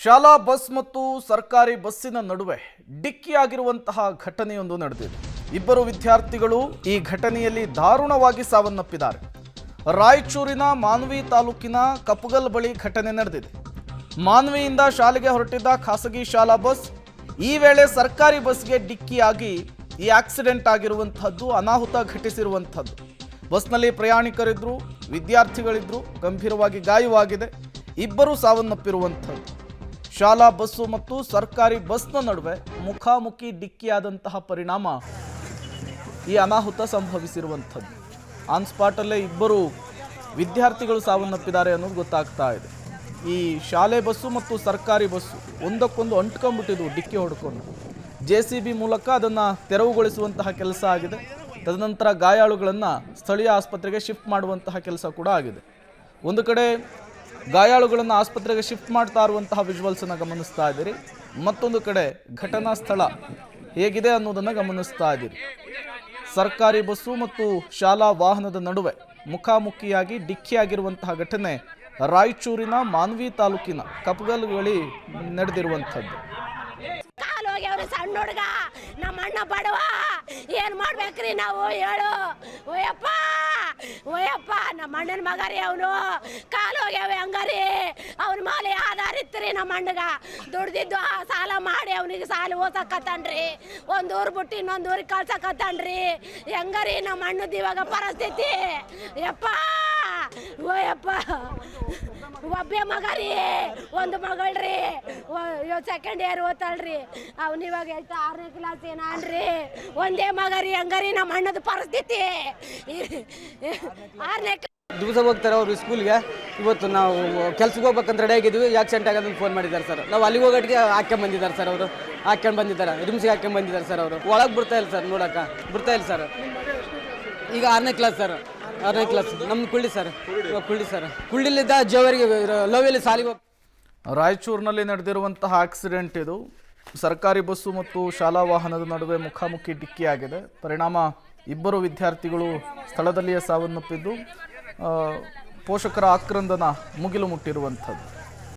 ಶಾಲಾ ಬಸ್ ಮತ್ತು ಸರ್ಕಾರಿ ಬಸ್ಸಿನ ನಡುವೆ ಡಿಕ್ಕಿಯಾಗಿರುವಂತಹ ಘಟನೆಯೊಂದು ನಡೆದಿದೆ. ಇಬ್ಬರು ವಿದ್ಯಾರ್ಥಿಗಳು ಈ ಘಟನೆಯಲ್ಲಿ ದಾರುಣವಾಗಿ ಸಾವನ್ನಪ್ಪಿದ್ದಾರೆ. ರಾಯಚೂರಿನ ಮಾನ್ವಿ ತಾಲೂಕಿನ ಕಪ್ಪಗಲ್ ಬಳಿ ಘಟನೆ ನಡೆದಿದೆ. ಮಾನ್ವಿಯಿಂದ ಶಾಲೆಗೆ ಹೊರಟಿದ್ದ ಖಾಸಗಿ ಶಾಲಾ ಬಸ್ ಈ ವೇಳೆ ಸರ್ಕಾರಿ ಬಸ್ಗೆ ಡಿಕ್ಕಿಯಾಗಿ ಈ ಆಕ್ಸಿಡೆಂಟ್ ಆಗಿರುವಂತಹದ್ದು, ಅನಾಹುತ ಘಟಿಸಿರುವಂತಹದ್ದು. ಬಸ್ನಲ್ಲಿ ಪ್ರಯಾಣಿಕರಿದ್ರು, ವಿದ್ಯಾರ್ಥಿಗಳಿದ್ರು, ಗಂಭೀರವಾಗಿ ಗಾಯವಾಗಿದೆ. ಇಬ್ಬರು ಸಾವನ್ನಪ್ಪಿರುವಂತಹದ್ದು. ಶಾಲಾ ಬಸ್ಸು ಮತ್ತು ಸರ್ಕಾರಿ ಬಸ್ನ ನಡುವೆ ಮುಖಾಮುಖಿ ಡಿಕ್ಕಿಯಾದಂತಹ ಪರಿಣಾಮ ಈ ಅನಾಹುತ ಸಂಭವಿಸಿರುವಂಥದ್ದು. ಆನ್ ಸ್ಪಾಟಲ್ಲೇ ಇಬ್ಬರು ವಿದ್ಯಾರ್ಥಿಗಳು ಸಾವನ್ನಪ್ಪಿದ್ದಾರೆ ಅನ್ನೋದು ಗೊತ್ತಾಗ್ತಾ ಇದೆ. ಈ ಶಾಲೆ ಬಸ್ಸು ಮತ್ತು ಸರ್ಕಾರಿ ಬಸ್ಸು ಒಂದಕ್ಕೊಂದು ಅಂಟ್ಕೊಂಡ್ಬಿಟ್ಟಿದ್ವು, ಡಿಕ್ಕಿ ಹೊಡ್ಕೊಂಡು. JCB ಮೂಲಕ ಅದನ್ನು ತೆರವುಗೊಳಿಸುವಂತಹ ಕೆಲಸ ಆಗಿದೆ. ತದನಂತರ ಗಾಯಾಳುಗಳನ್ನು ಸ್ಥಳೀಯ ಆಸ್ಪತ್ರೆಗೆ ಶಿಫ್ಟ್ ಮಾಡುವಂತಹ ಕೆಲಸ ಕೂಡ ಆಗಿದೆ. ಒಂದು ಕಡೆ ಗಾಯಾಳುಗಳನ್ನು ಆಸ್ಪತ್ರೆಗೆ ಶಿಫ್ಟ್ ಮಾಡ್ತಾ ಇರುವಂತಹ ವಿಜುವಲ್ಸನ್ನು ಗಮನಿಸ್ತಾ ಇದ್ದೀರಿ. ಮತ್ತೊಂದು ಕಡೆ ಘಟನಾ ಸ್ಥಳ ಹೇಗಿದೆ ಅನ್ನೋದನ್ನು ಗಮನಿಸ್ತಾ ಇದ್ದೀರಿ. ಸರ್ಕಾರಿ ಬಸ್ಸು ಮತ್ತು ಶಾಲಾ ವಾಹನದ ನಡುವೆ ಮುಖಾಮುಖಿಯಾಗಿ ಡಿಕ್ಕಿಯಾಗಿರುವಂತಹ ಘಟನೆ ರಾಯಚೂರಿನ ಮಾನ್ವಿ ತಾಲೂಕಿನ ಕಪ್ಪಗಲ್ ಬಳಿ ನಡೆದಿರುವಂಥದ್ದು. ಸಣ್ಣ ಹುಡುಗ ನಮ್ಮ ಅಣ್ಣ ಬಡವ, ಏನ್ ಮಾಡ್ಬೇಕ್ರಿ ನಾವು ಹೇಳು? ಓಯಪ್ಪ ನಮ್ಮ ಅಣ್ಣನ ಮಗ ರೀ, ಅವನು ಕಾಲು ಹೋಗ್ಯಾವ ಹಂಗಾರಿ. ಅವನ ಮೇಲೆ ಆಧಾರ ಇತ್ತರಿ ನಮ್ಮ ಅಣ್ಣಗ. ದುಡ್ದಿದ್ದು ಸಾಲ ಮಾಡಿ ಅವನಿಗೆ ಸಾಲ ಓಸಕತ್ತಾನ್ರಿ. ಒಂದು ಊರು ಬಿಟ್ಟು ಇನ್ನೊಂದು ಊರಿಗೆ ಕಳ್ಸಕತ್ತಾನ್ರಿ. ಹೆಂಗಾರಿ ನಮ್ಮ ಅಣ್ಣದ ಇವಾಗ ಪರಿಸ್ಥಿತಿ? ಓಯಪ್ಪ ಒಬ್ಬೇ ಮಗ ರೀ, ಒಂದು ಮಗಳ್ರಿ, ಸೆಕೆಂಡ್ ಇಯರ್ ಓದ್ತಾಳ್ರಿ. ಅವ್ನು ಇವಾಗ 6ನೇ ಕ್ಲಾಸ್ ಏನಾನ್ರಿ, ಒಂದೇ ಮಗ ರೀ. ಹಂಗಾರಿ ನಮ್ಮ ಅಣ್ಣದ ಪರಿಸ್ಥಿತಿ. 6ನೇ ದಿವಸ ಹೋಗ್ತಾರೆ ಅವರು ಸ್ಕೂಲ್ಗೆ. ಇವತ್ತು ನಾವು ಕೆಲ್ಸಕ್ಕೆ ಹೋಗ್ಬೇಕಂತ ರೆಡಿ ಆಗಿದ್ವಿ. ಆಕ್ಸಿಡೆಂಟ್ ಆಗೋದನ್ನು ಫೋನ್ ಮಾಡಿದ್ದಾರೆ ಸರ್. ನಾವು ಅಲ್ಲಿಗೆ ಹೋಗೋಟಿಗೆ ಹಾಕ್ಕೊಂಬಂದಿದ್ದಾರೆ ಸರ್. ಅವರು ಹಾಕ್ಕೊಂಡ್ಬಂದಿದ್ದಾರೆ, ರಿಮ್ಸ್ಗೆ ಹಾಕ್ಕೊಂಡ್ಬಂದಿದ್ದಾರೆ ಸರ್. ಅವರು ಒಳಗೆ ಬಿಡ್ತಾ ಇಲ್ಲ ಸರ್, ನೋಡೋಕೆ ಬಿಡ್ತಾ ಇಲ್ಲ ಸರ್. ಈಗ 6ನೇ ಕ್ಲಾಸ್ ಸರ್, 6ನೇ ಕ್ಲಾಸ್. ನಮ್ದು ಕುಳ್ಳಿ ಸರ್, ಕುಳ್ಳಿಲಿದ್ದ ಜವರಿಗೆ ಲೋವಿಯಲ್ಲಿ ಸಾಲಿಗೆ ಹೋಗಿ. ರಾಯಚೂರಿನಲ್ಲಿ ನಡೆದಿರುವಂತಹ ಆಕ್ಸಿಡೆಂಟ್ ಇದು. ಸರ್ಕಾರಿ ಬಸ್ಸು ಮತ್ತು ಶಾಲಾ ವಾಹನದ ನಡುವೆ ಮುಖಾಮುಖಿ ಡಿಕ್ಕಿಯಾಗಿದೆ. ಪರಿಣಾಮ ಇಬ್ಬರು ವಿದ್ಯಾರ್ಥಿಗಳು ಸ್ಥಳದಲ್ಲಿಯೇ ಸಾವನ್ನಪ್ಪಿದ್ದು, ಪೋಷಕರ ಆಕ್ರಂದನ ಮುಗಿಲು ಮುಟ್ಟಿರುವಂಥದ್ದು.